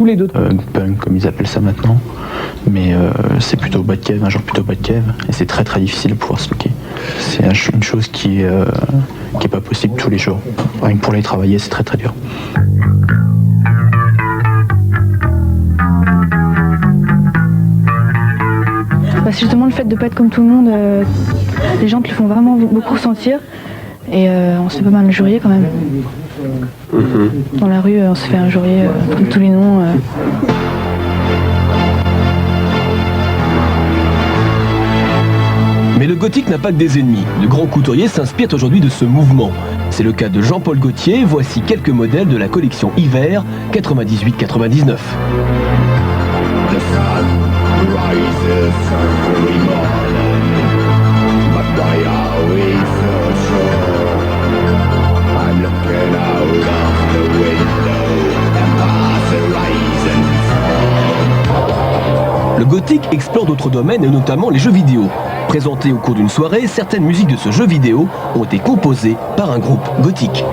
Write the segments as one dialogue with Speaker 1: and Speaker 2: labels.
Speaker 1: tous les deux.
Speaker 2: Punk comme ils appellent ça maintenant, mais c'est plutôt bas de cave, un genre plutôt bas de cave, et c'est très très difficile de pouvoir stocker. C'est une chose qui est pas possible tous les jours. Rien que pour les travailler, c'est très très dur.
Speaker 3: C'est justement le fait de ne pas être comme tout le monde, les gens te le font vraiment beaucoup ressentir et on se fait pas mal injurier quand même. Dans la rue, on se fait injurier comme tous les noms.
Speaker 4: Mais le gothique n'a pas que des ennemis. De grands couturiers s'inspirent aujourd'hui de ce mouvement. C'est le cas de Jean-Paul Gaultier. Voici quelques modèles de la collection Hiver 98-99. Le gothique explore d'autres domaines et notamment les jeux vidéo. Présentées au cours d'une soirée, certaines musiques de ce jeu vidéo ont été composées par un groupe gothique.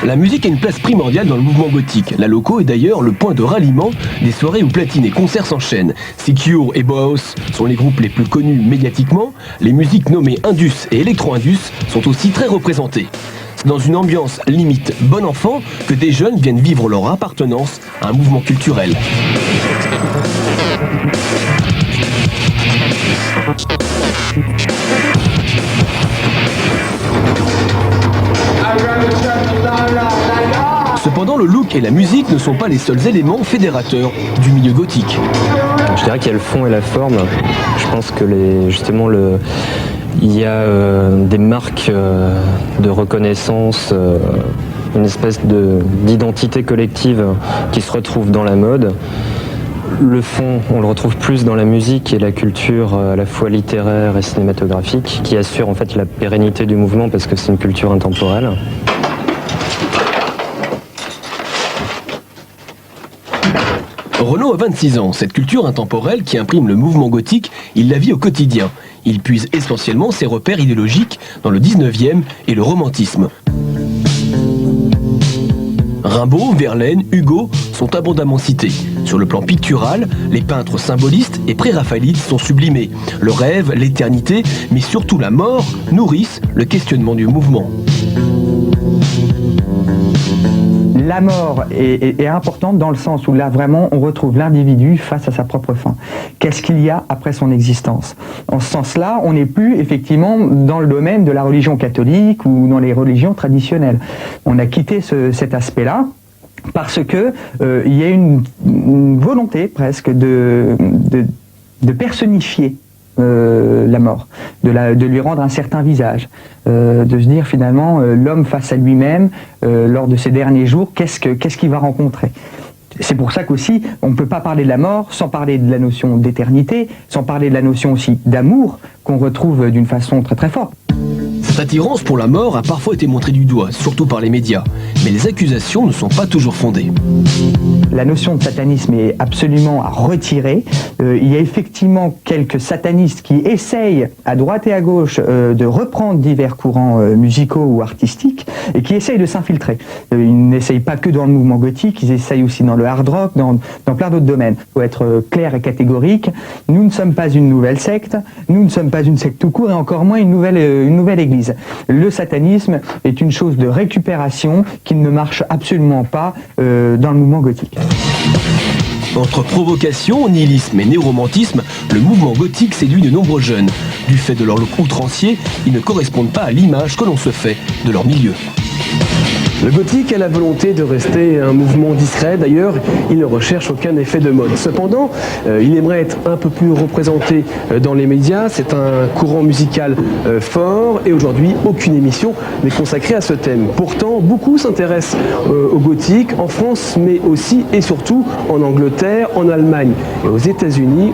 Speaker 4: La musique a une place primordiale dans le mouvement gothique. La Loco est d'ailleurs le point de ralliement des soirées où platine et concerts s'enchaînent. Si Cure et Bauhaus sont les groupes les plus connus médiatiquement, les musiques nommées Indus et Electro-Indus sont aussi très représentées. C'est dans une ambiance limite bon enfant que des jeunes viennent vivre leur appartenance à un mouvement culturel. Cependant, le look et la musique ne sont pas les seuls éléments fédérateurs du milieu gothique.
Speaker 5: Je dirais qu'il y a le fond et la forme. Je pense que il y a des marques de reconnaissance, une espèce d'identité collective qui se retrouve dans la mode. Le fond, on le retrouve plus dans la musique et la culture à la fois littéraire et cinématographique, qui assure en fait la pérennité du mouvement parce que c'est une culture intemporelle.
Speaker 4: Renaud a 26 ans. Cette culture intemporelle qui imprime le mouvement gothique, il la vit au quotidien. Il puise essentiellement ses repères idéologiques dans le 19e et le romantisme. Rimbaud, Verlaine, Hugo sont abondamment cités. Sur le plan pictural, les peintres symbolistes et pré-raphaélites sont sublimés. Le rêve, l'éternité, mais surtout la mort nourrissent le questionnement du mouvement.
Speaker 1: La mort est importante dans le sens où là vraiment on retrouve l'individu face à sa propre fin. Qu'est-ce qu'il y a après son existence? En ce sens-là, on n'est plus effectivement dans le domaine de la religion catholique ou dans les religions traditionnelles. On a quitté cet aspect-là parce que il y a une volonté presque de personnifier la mort, de lui rendre un certain visage, de se dire finalement l'homme face à lui-même lors de ses derniers jours, qu'est-ce qu'il va rencontrer. C'est pour ça qu'aussi on ne peut pas parler de la mort sans parler de la notion d'éternité, sans parler de la notion aussi d'amour qu'on retrouve d'une façon très très forte.
Speaker 4: Cette attirance pour la mort a parfois été montrée du doigt, surtout par les médias, mais les accusations ne sont pas toujours fondées.
Speaker 1: La notion de satanisme est absolument à retirer. Il y a effectivement quelques satanistes qui essayent à droite et à gauche de reprendre divers courants musicaux ou artistiques et qui essayent de s'infiltrer. Ils n'essayent pas que dans le mouvement gothique, ils essayent aussi dans le hard rock, dans plein d'autres domaines. Il faut être clair et catégorique. Nous ne sommes pas une nouvelle secte, nous ne sommes pas une secte tout court et encore moins une nouvelle église. Le satanisme est une chose de récupération qui ne marche absolument pas dans le mouvement gothique.
Speaker 4: Entre provocation, nihilisme et néoromantisme, le mouvement gothique séduit de nombreux jeunes. Du fait de leur look outrancier, ils ne correspondent pas à l'image que l'on se fait de leur milieu. Le gothique a la volonté de rester un mouvement discret, d'ailleurs il ne recherche aucun effet de mode. Cependant, il aimerait être un peu plus représenté dans les médias, c'est un courant musical fort et aujourd'hui aucune émission n'est consacrée à ce thème. Pourtant, beaucoup s'intéressent au gothique en France mais aussi et surtout en Angleterre, en Allemagne et aux États-Unis.